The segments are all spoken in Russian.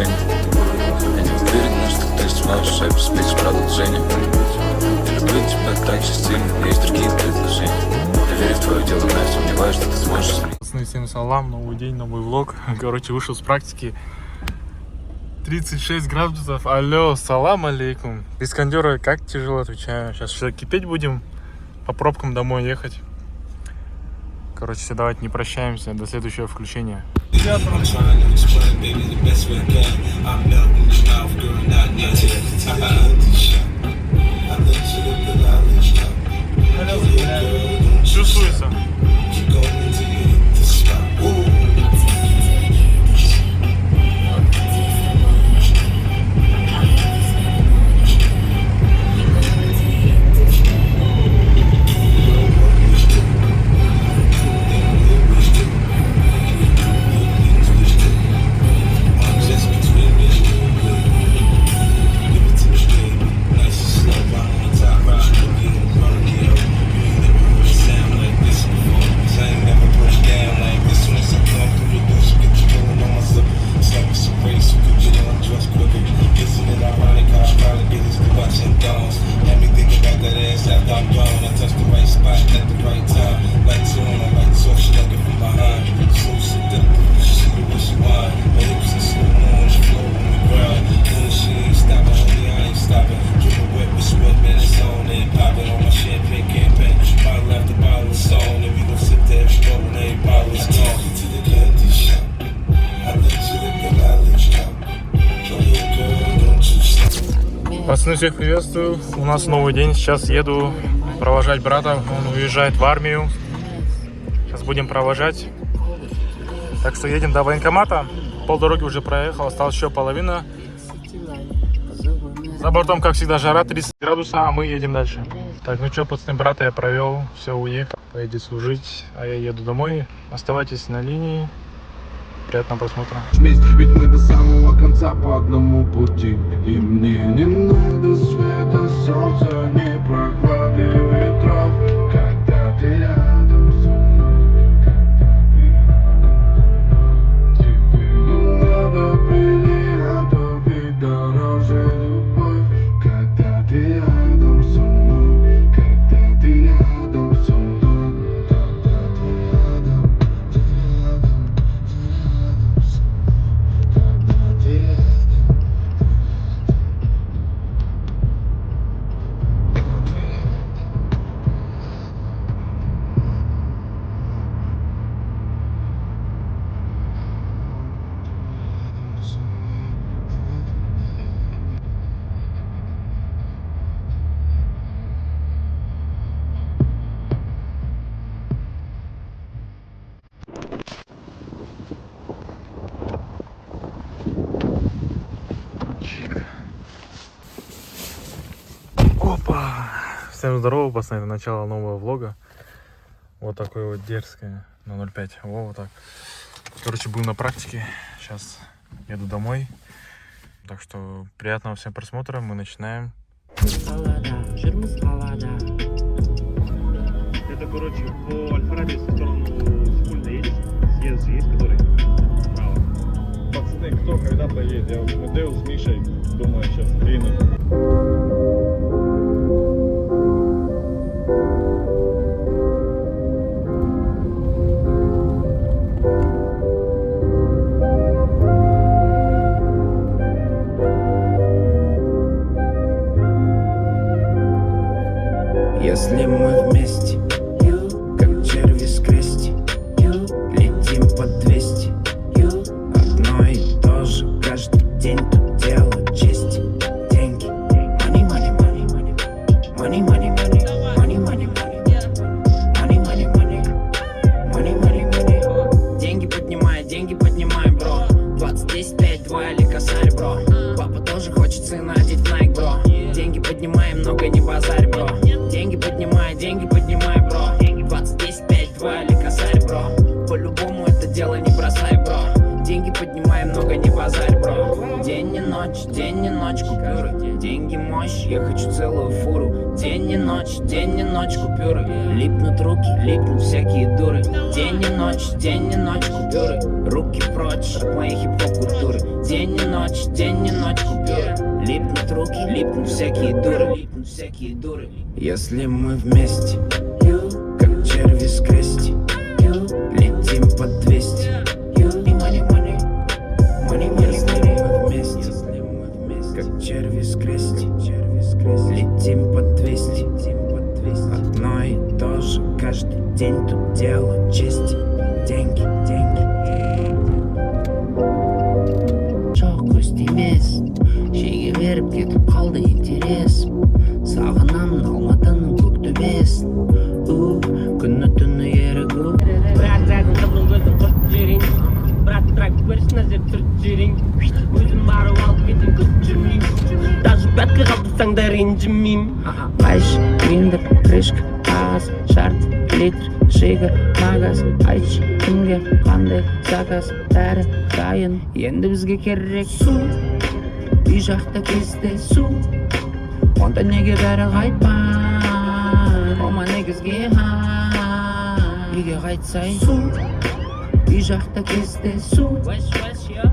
отношения. Я не уверен, что ты сможешь обеспечить продолжение. Я люблю тебя так же сильно, есть другие предложения. Я верю в твое дело, но я сомневаюсь, что ты сможешь. Пацаны, всем салам, новый день, новый влог. Короче, вышел с практики. 36 градусов. Алло, салам алейкум. Без кондера как тяжело, отвечаю. Сейчас все кипеть будем. По пробкам домой ехать. Короче, все, давайте не прощаемся. До следующего включения. Чувствуется. Пацаны, всех приветствую. У нас новый день. Сейчас еду провожать брата. Он уезжает в армию. Сейчас будем провожать. Так что едем до военкомата. Полдороги уже проехал. Осталось еще половина. За бортом, как всегда, жара 30 градусов, а мы едем дальше. Так, ну что, пацаны, брата я провел. Все, уехал. Поедет служить. А я еду домой. Оставайтесь на линии. Приятного просмотра. Ведь мы до самого конца по одному пути. И мне не надо света, солнца, ни прохлады ветров. Когда ты рядом со мной, тебе не надо бриллиантов и дороже любовь. Когда ты рядом со мной, когда ты рядом со мной, когда ты рядом. Опа! Всем здорово, пацаны, это начало нового влога. Вот такое вот дерзкое на 0.5. Вот так. Короче, был на практике. Сейчас еду домой. Так что приятного всем просмотра. Мы начинаем. Это, короче, по Аль-Фараби в сторону Скульна едешь? Съезд же есть, который? Справа. Пацаны, кто когда поедет? Я вот смотрел с Мишей, думаю, сейчас двинут. Если мы вместе, как черви с крести, летим по 200, одно и то же каждый день, тут дело чести, деньги, money, money, money. Липнут руки, липнут всякие дуры. День и ночь купюры. Руки прочь от моей хип-хоп культуры. День и ночь купюры. Липнут руки, липнут всякие дуры. Липнут всякие дуры. Если мы вместе, как черви с крести, летим под 200. Если мы вместе, как черви с крести, летим под 200. Одно и то же каждый день, тут дело чести. Деньги. Жоқ көз тимес, шеге беріп кетіп қалды интерес. Сағынамын Алматының көк төбесін. Күні түні ерігу. Бірақ жайдың қызыл көздің құрт жерін. Бірақ көрсін әзер түрт жерін. Өзім барып алып кетем күт жүрмейм. Даже бәткі қалдырсаң да ренжімейм. Қайшы, гриндер, крышка, қағаз, шарт, литр, шигар, магаз. Айтшы, кімге қандай заказ, бәрі дайын. Енді бізге керек су, үй жақта кезде су. Онда неге бәрі қайтпай, ома негізге үйге қайтсай су, үй жақта кезде су.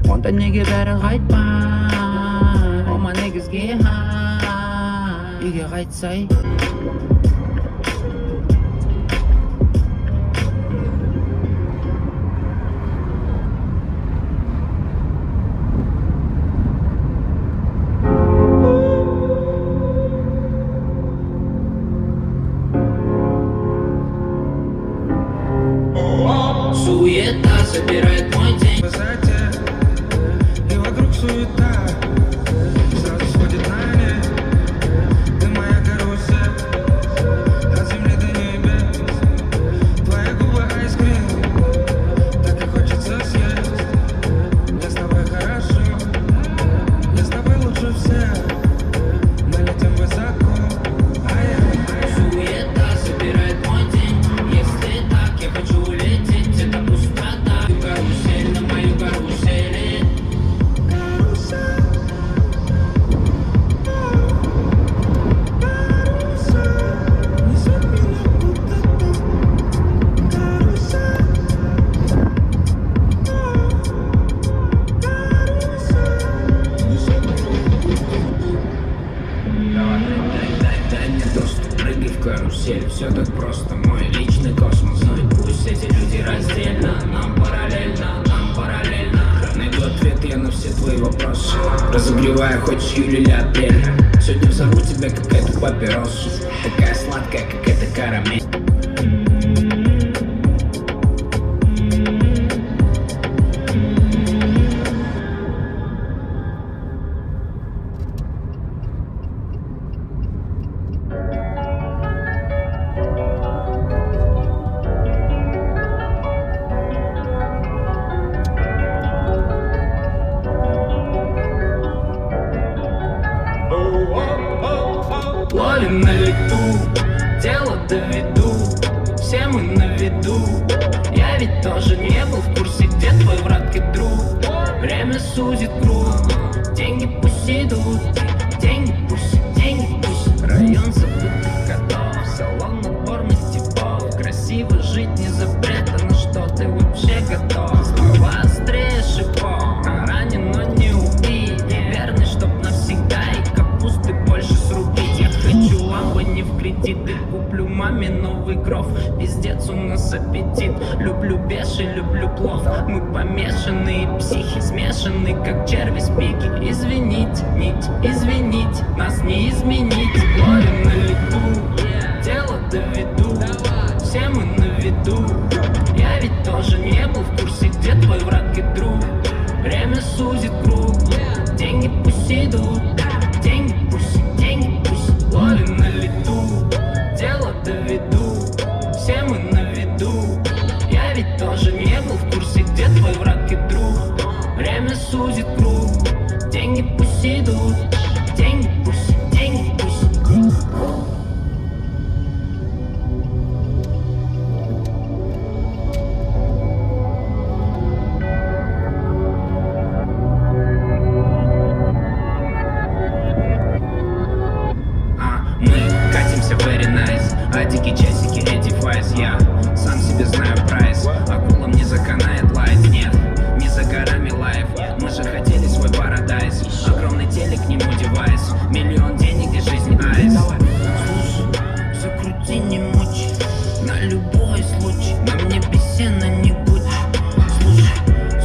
Онда неге бәрі қайтпай, ома негізге үйге қайтсай. Суета забирает мой день. И вокруг суета, сразу сходит на нет. Ты моя карусель, от земли до небес. Твои губы айскрим, так и хочется съесть. Мне с тобой хорошо, мне с тобой лучше всех. Мы летим высоко, Суета забирает мой день. Если так, я хочу улететь. Это пустота. Карусель на мою карусель. Дай мне доступ, прыгай в карусель. Все так просто, мой личный космос. Ну и пусть эти люди раздельно, нам параллельно. Найду ответ я на все твои вопросы. Разогреваю, хочешь июль или апрель. Сегодня взорву тебя, как эту папиросу. Такая сладкая, как эта карамель. Ловим на лету, дело доведу. Все мы на виду. Я ведь тоже не был в курсе, где твой враг и друг. Время сузит круг. Деньги пусть идут. Деньги пусть. Район забытых котов. Салон отборных типов. Красиво жить не запрет, а на что ты вообще готов? Слова острее шипов. Ранен, но не убит. Верный, чтоб навсегда. И капусты больше срубить. Я хочу ламбо не в кредит. И куплю маме новый гроф. Пиздец, у нас аппетит. Люблю беши, люблю плов. Мы помешанные психи, смешанные, как черви с пики. Извинить, нас не изменить. Ловим на лету, дело доведу. Все мы на виду. Я ведь тоже не был в курсе, где твой враг и друг. Время сузит круг. Деньги пусть идут. Деньги пусть. Ловим на лету, дело доведу. Все мы на виду. Я ведь тоже не был в курсе, где твой враг и друг. Время сузит круг. Деньги пусть идут. Деньги пусть. на любой случай. На мне бесена не Гуччи.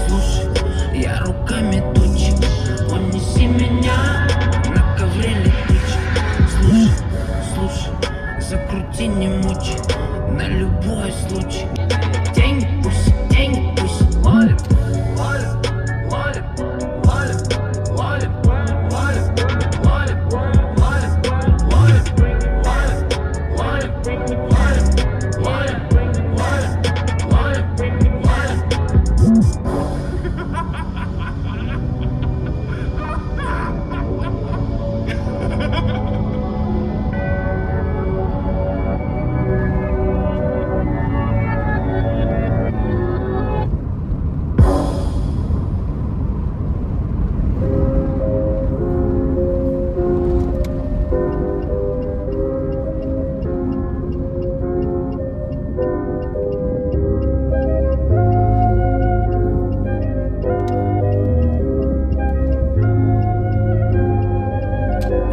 Слушай, я руками тучи. Унеси меня на ковре летучий. Слушай, закрути, не мучи. На любой случай. Деньги пусть ловит.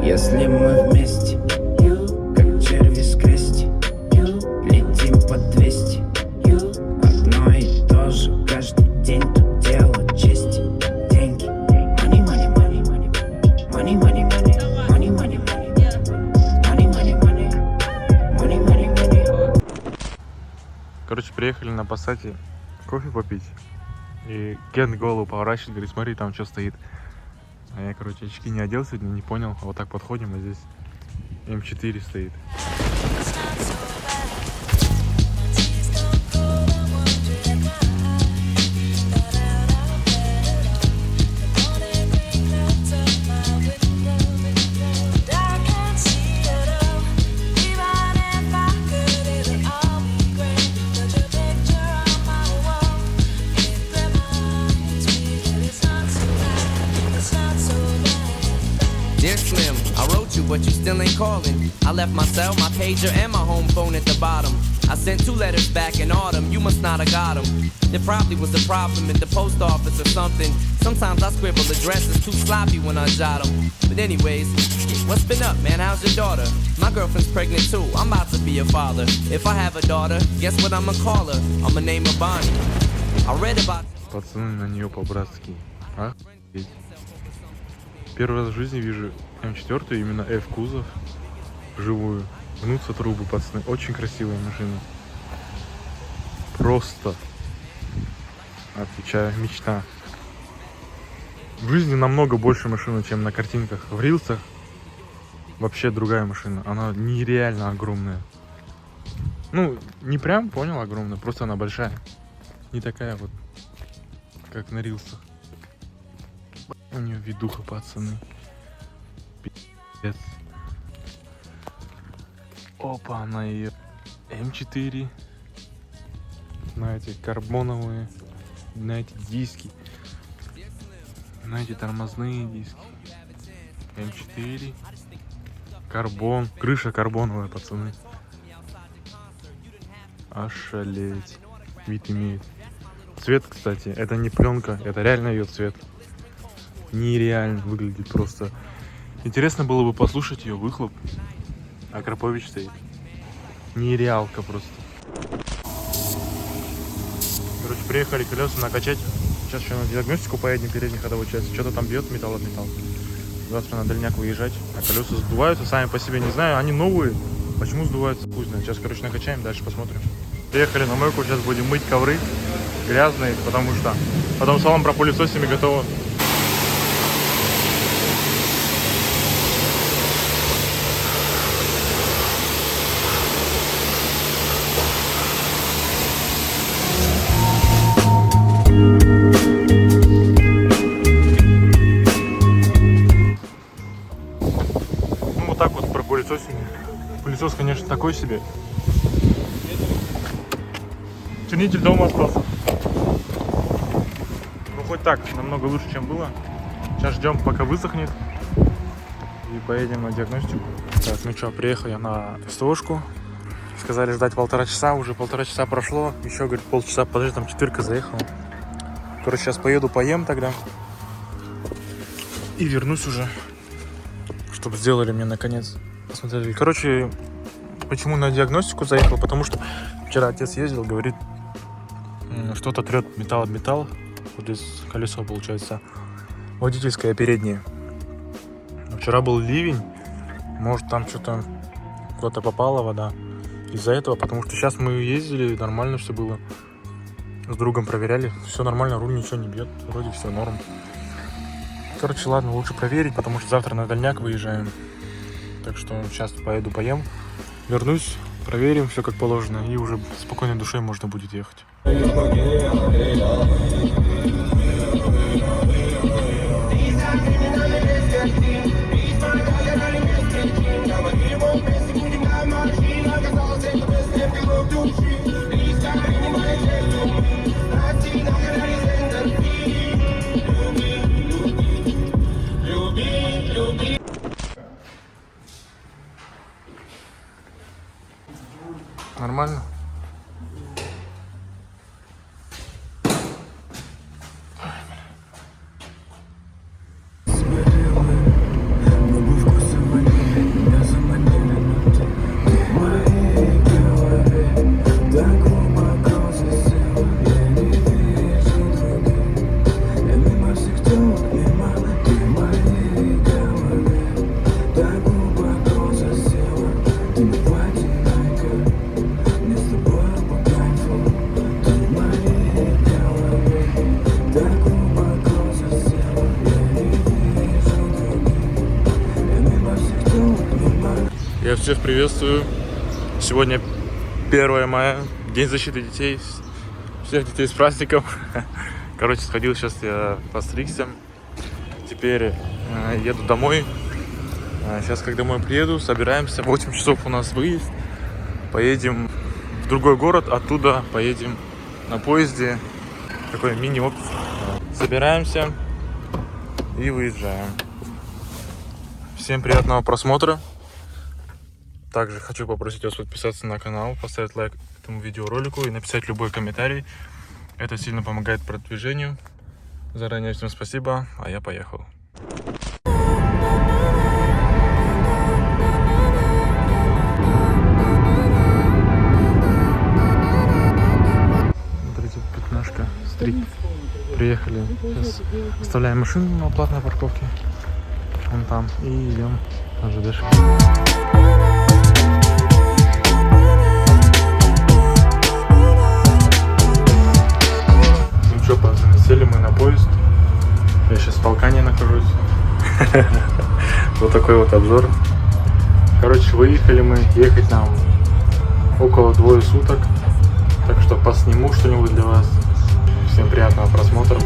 Если мы вместе, как черви с крести, летим по 200, одно и то же каждый день, тут дело чести. Деньги, money, money, money, money, money, money, money, money, money, money, money, money, money, money. Короче, приехали на Пассате кофе попить. И Кент голову поворачивает, говорит, смотри, там что стоит. А я, короче, очки не одел сегодня, не понял. А вот так подходим, а здесь М4 стоит. Dear Slim, I wrote you, but you still ain't calling. I left my cell, my pager, and my home phone at the bottom. I sent 2 letters back in autumn, you must not have got them. There probably was a problem at the post office or something. Sometimes I scribble addresses too sloppy when I jot them. But anyways, what's been up, man? How's your daughter? My girlfriend's pregnant too, I'm about to be a father. If I have a daughter, guess what I'ma call her? I'ma name her Bonnie. I read about... Пацаны на нее по-братски. Охуеть. Первый раз в жизни вижу М4, именно F-кузов, живую. Гнутся трубы, пацаны. Очень красивая машина. Просто, отвечаю, мечта. В жизни намного больше машины, чем на картинках. В рилсах вообще другая машина. Она нереально огромная. Ну, не прям, понял, огромная, просто она большая. Не такая вот, как на рилсах. У нее видуха, пацаны. Пиздец. Опа, на ее М4. На эти карбоновые. На эти диски. На эти тормозные диски. М4. Карбон. Крыша карбоновая, пацаны. Ошалеть. Вид имеет. Цвет, кстати, это не пленка, это реально ее цвет. Нереально выглядит просто. Интересно было бы послушать ее выхлоп. А Крапович стоит. Нереалка просто. Короче, приехали колеса накачать. Сейчас еще на диагностику поедем, передней ходовой части. Что-то там бьет металл от металла. Завтра на дальняк выезжать. А колеса сдуваются сами по себе, не знаю. Они новые. Почему сдуваются? Пусть знает. Сейчас, короче, накачаем, дальше посмотрим. Приехали на мойку, сейчас будем мыть ковры. Грязные, потому что потом салон пропылесосим и готово. Ну вот так вот пропылесосим. Пылесос, конечно, такой себе. Чернитель дома остался. Ну хоть так, намного лучше, чем было. Сейчас ждем, пока высохнет. И поедем на диагностику. Так, ну что, приехал я на СТОшку. Сказали ждать 1,5 часа, уже 1,5 часа прошло. Еще, говорит, полчаса, подожди, там 4 заехала. Короче, сейчас поеду, поем тогда. И вернусь уже, чтобы сделали мне наконец. Посмотрели. Короче, почему на диагностику заехал? Потому что вчера отец ездил, говорит, что-то трет металл об металл. Вот здесь колесо получается водительское переднее. Вчера был ливень, может там что-то куда-то попала вода. Из-за этого, потому что сейчас мы ездили, нормально все было. С другом проверяли, все нормально, руль ничего не бьет, вроде все норм. Короче, ладно, лучше проверить, потому что завтра на дальняк выезжаем. Так что сейчас поеду поем, вернусь, проверим все как положено, и уже спокойной душой можно будет ехать. Нормально? Я всех приветствую. Сегодня 1 мая, День защиты детей. Всех детей с праздником. Короче, сходил сейчас я постригся. Теперь еду домой. Сейчас, как домой приеду, собираемся. 8 часов у нас выезд. Поедем в другой город. Оттуда поедем на поезде. Такой мини-отпуск. Собираемся и выезжаем. Всем приятного просмотра. Также хочу попросить вас подписаться на канал, поставить лайк этому видеоролику и написать любой комментарий. Это сильно помогает продвижению. Заранее всем спасибо, а я поехал. Смотрите, пятнашка, стрит. Приехали. Сейчас оставляем машину на платной парковке. Вон там. И идем на ЖДшку. Сели мы на поезд. Я сейчас в Толкане нахожусь. Вот такой вот обзор. Короче, выехали мы. Ехать нам около 2 суток. Так что посниму что-нибудь для вас. Всем приятного просмотра.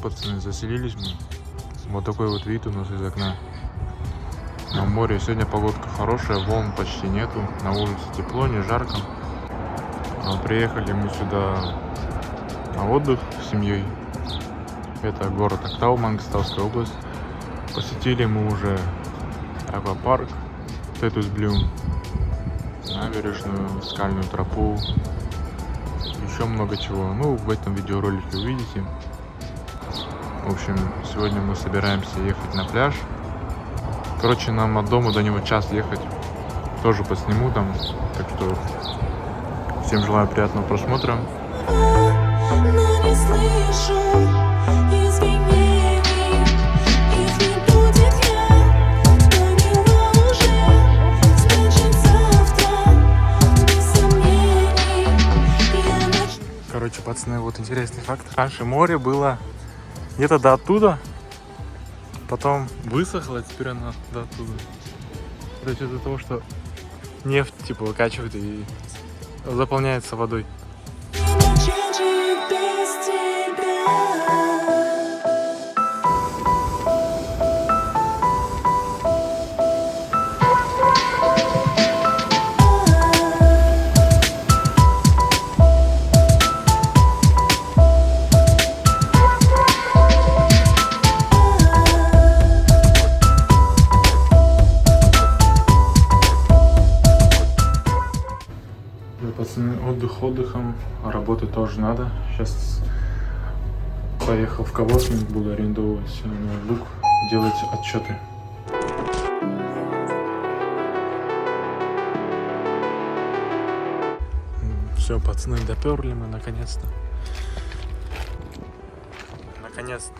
Пацаны, заселились мы. Вот такой вот вид у нас из окна на море. Сегодня погодка хорошая, волн почти нету, на улице тепло, не жарко. Приехали мы сюда на отдых с семьей. Это город Актау, Мангостауская область. Посетили мы уже аквапарк, Тетус Блюм, набережную, скальную тропу, еще много чего. Ну, в этом видеоролике увидите. В общем, сегодня мы собираемся ехать на пляж. Короче, нам от дома до него час ехать. Тоже посниму там. Так что всем желаю приятного просмотра. Короче, пацаны, вот интересный факт. Раньше море было где-то до оттуда, потом высохло, теперь она до оттуда. То есть из-за того, что нефть типа выкачивает и заполняется водой. отдыхом, а работать тоже надо. Сейчас поехал в коворкинг, буду арендовать ноутбук, делать отчеты. Все, пацаны, доперли мы наконец-то. Наконец-то.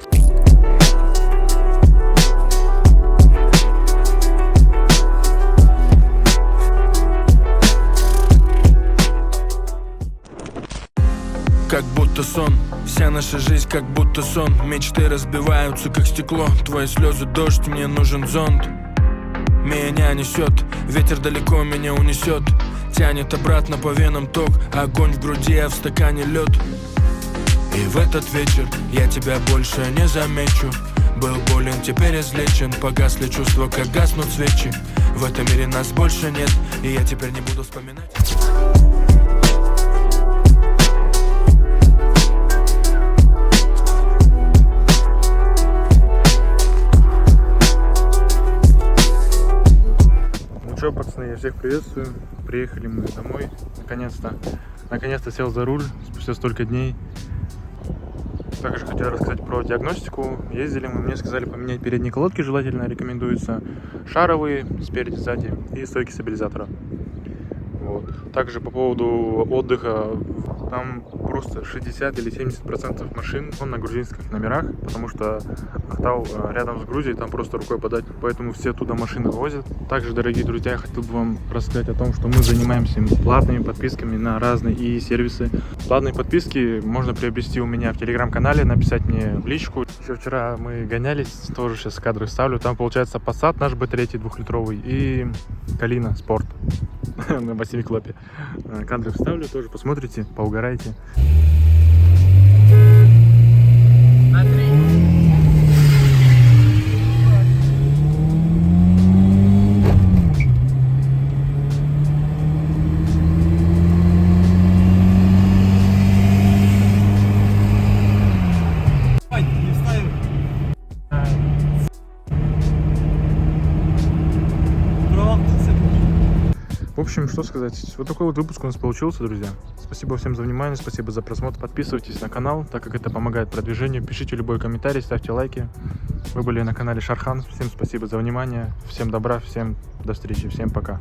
Как будто сон, вся наша жизнь как будто сон. Мечты разбиваются как стекло, твои слезы дождь, мне нужен зонт. Меня несет, ветер далеко меня унесет. Тянет обратно по венам ток, огонь в груди, а в стакане лед. И в этот вечер я тебя больше не замечу. Был болен, теперь излечен, погасли чувства, как гаснут свечи. В этом мире нас больше нет, и я теперь не буду вспоминать. Чё, пацаны, я всех приветствую. Приехали мы домой, наконец-то сел за руль спустя столько дней. Также хотел рассказать про диагностику. Ездили мы, мне сказали поменять передние колодки, желательно рекомендуется шаровые спереди, сзади и стойки стабилизатора. Вот. Также по поводу отдыха, там просто 60 или 70% машин на грузинских номерах, потому что Актау рядом с Грузией, там просто рукой подать, поэтому все туда машины возят. Также, дорогие друзья, я хотел бы вам рассказать о том, что мы занимаемся платными подписками на разные сервисы. Платные подписки можно приобрести у меня в телеграм-канале, написать мне в личку. Еще вчера мы гонялись, тоже сейчас кадры ставлю, там получается Passat наш B3 2-литровый и Калина Спорт на 8 клапе. Кадры вставлю, тоже посмотрите, поугарайте. В общем, что сказать, вот такой вот выпуск у нас получился, друзья. Спасибо всем за внимание, спасибо за просмотр. Подписывайтесь на канал, так как это помогает продвижению. Пишите любой комментарий, ставьте лайки. Вы были на канале Шархан. Всем спасибо за внимание, всем добра, всем до встречи, всем пока.